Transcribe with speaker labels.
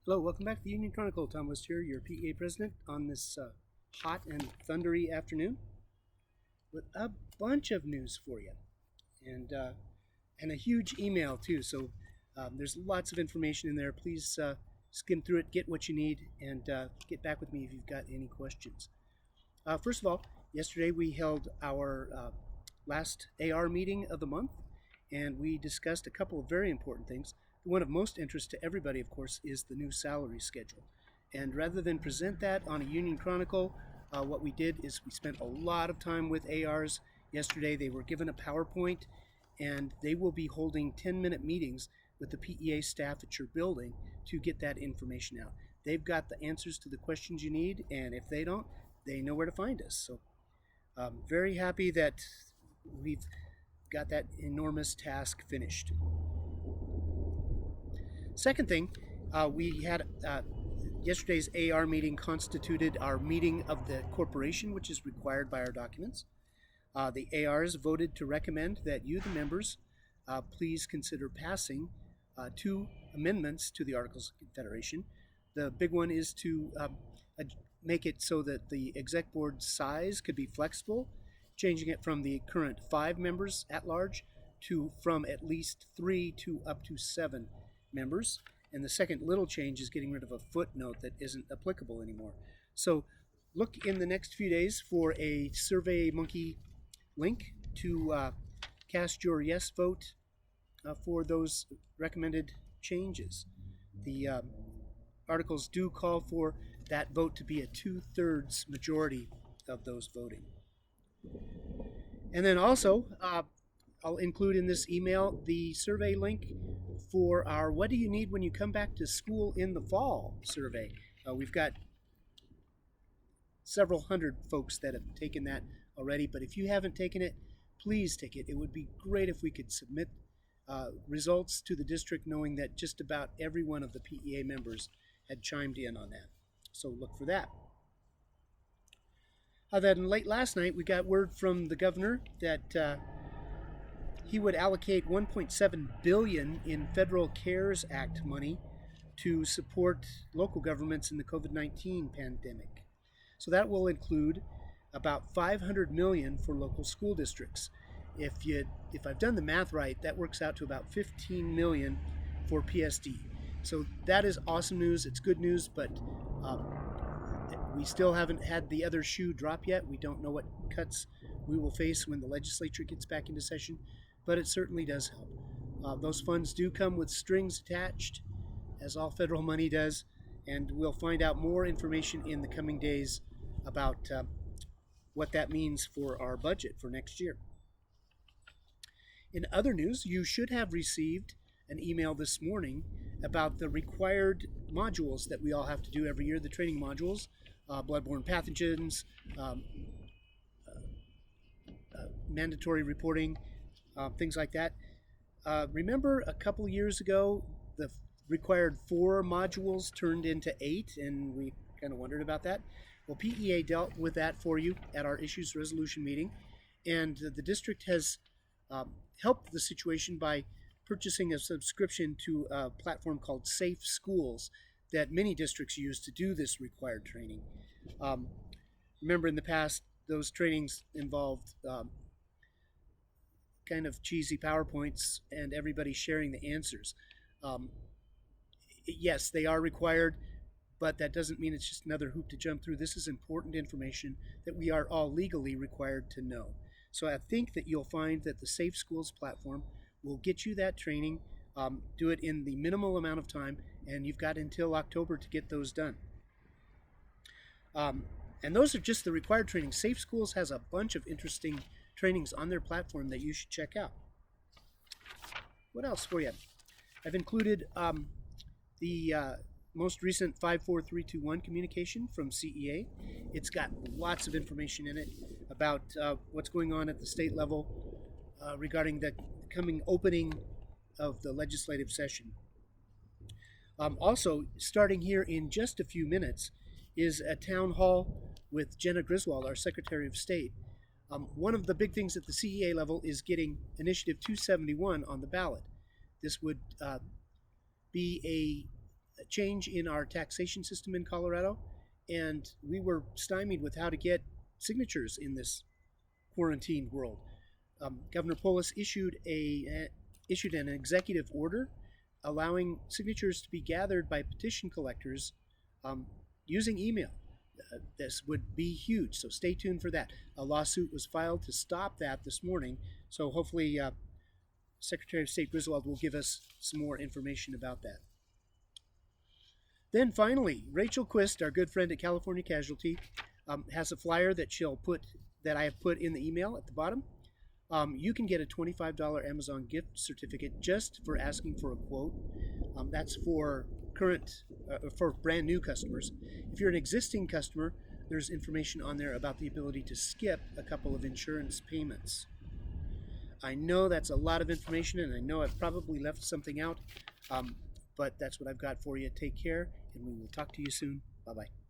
Speaker 1: Hello, welcome back to the Union Chronicle. Tom West here, your PEA president, on this hot and thundery afternoon with a bunch of news for you, and a huge email too. So there's lots of information in there. Please skim through it, get what you need, and get back with me if you've got any questions. First of all, yesterday we held our last AR meeting of the month, and we discussed a couple of very important things. One of most interest to everybody, of course, is the new salary schedule. And rather than present that on a Union Chronicle, what we did is we spent a lot of time with ARs yesterday. They were given a PowerPoint, and they will be holding 10-minute meetings with the PEA staff at your building to get that information out. They've got the answers to the questions you need, and if they don't, they know where to find us. So I'm very happy that we've got that enormous task finished. Second thing, we had yesterday's AR meeting constituted our meeting of the corporation, which is required by our documents. The ARs voted to recommend that you, the members, please consider passing two amendments to the Articles of Confederation. The big one is to make it so that the exec board size could be flexible, changing it from the current 5 members at large to from at least 3 to up to 7 members. And the second little change is getting rid of a footnote that isn't applicable anymore. So look in the next few days for a SurveyMonkey link to cast your yes vote for those recommended changes. The articles do call for that vote to be a 2/3 majority of those voting. And then also, I'll include in this email the survey link for our What Do You Need When You Come Back to School in the Fall survey. We've got several hundred folks that have taken that already, but if you haven't taken it, please take it. It would be great if we could submit results to the district knowing that just about every one of the PEA members had chimed in on that. So look for that. Then late last night, we got word from the governor that he would allocate $1.7 billion in federal CARES Act money to support local governments in the COVID-19 pandemic. So that will include about $500 million for local school districts. If I've done the math right, that works out to about $15 million for PSD. So that is awesome news. It's good news, but we still haven't had the other shoe drop yet. We don't know what cuts we will face when the legislature gets back into session, but it certainly does help. Those funds do come with strings attached, as all federal money does, and we'll find out more information in the coming days about what that means for our budget for next year. In other news, you should have received an email this morning about the required modules that we all have to do every year, the training modules, bloodborne pathogens, mandatory reporting, things like that. Remember a couple years ago, the required 4 modules turned into 8, and we kind of wondered about that. Well, PEA dealt with that for you at our issues resolution meeting, and the district has helped the situation by purchasing a subscription to a platform called Safe Schools that many districts use to do this required training. Remember in the past, those trainings involved kind of cheesy PowerPoints and everybody sharing the answers. Yes, they are required, but that doesn't mean it's just another hoop to jump through. This is important information that we are all legally required to know. So I think that you'll find that the Safe Schools platform will get you that training, do it in the minimal amount of time, and you've got until October to get those done. And those are just the required trainings. Safe Schools has a bunch of interesting trainings on their platform that you should check out. What else for you? I've included the most recent 54321 communication from CEA. It's got lots of information in it about what's going on at the state level regarding the coming opening of the legislative session. Also, starting here in just a few minutes is a town hall with Jenna Griswold, our Secretary of State. One of the big things at the CEA level is getting Initiative 271 on the ballot. This would be change in our taxation system in Colorado, and we were stymied with how to get signatures in this quarantined world. Governor Polis issued an executive order allowing signatures to be gathered by petition collectors using email. This would be huge, so stay tuned for that. A lawsuit was filed to stop that this morning, so hopefully Secretary of State Griswold will give us some more information about that. Then finally, Rachel Quist, our good friend at California Casualty, has a flyer that I have put in the email at the bottom. You can get a $25 Amazon gift certificate just for asking for a quote. That's for for brand new customers. If you're an existing customer, there's information on there about the ability to skip a couple of insurance payments. I know that's a lot of information, and I know I've probably left something out, but that's what I've got for you. Take care, and we will talk to you soon. Bye-bye.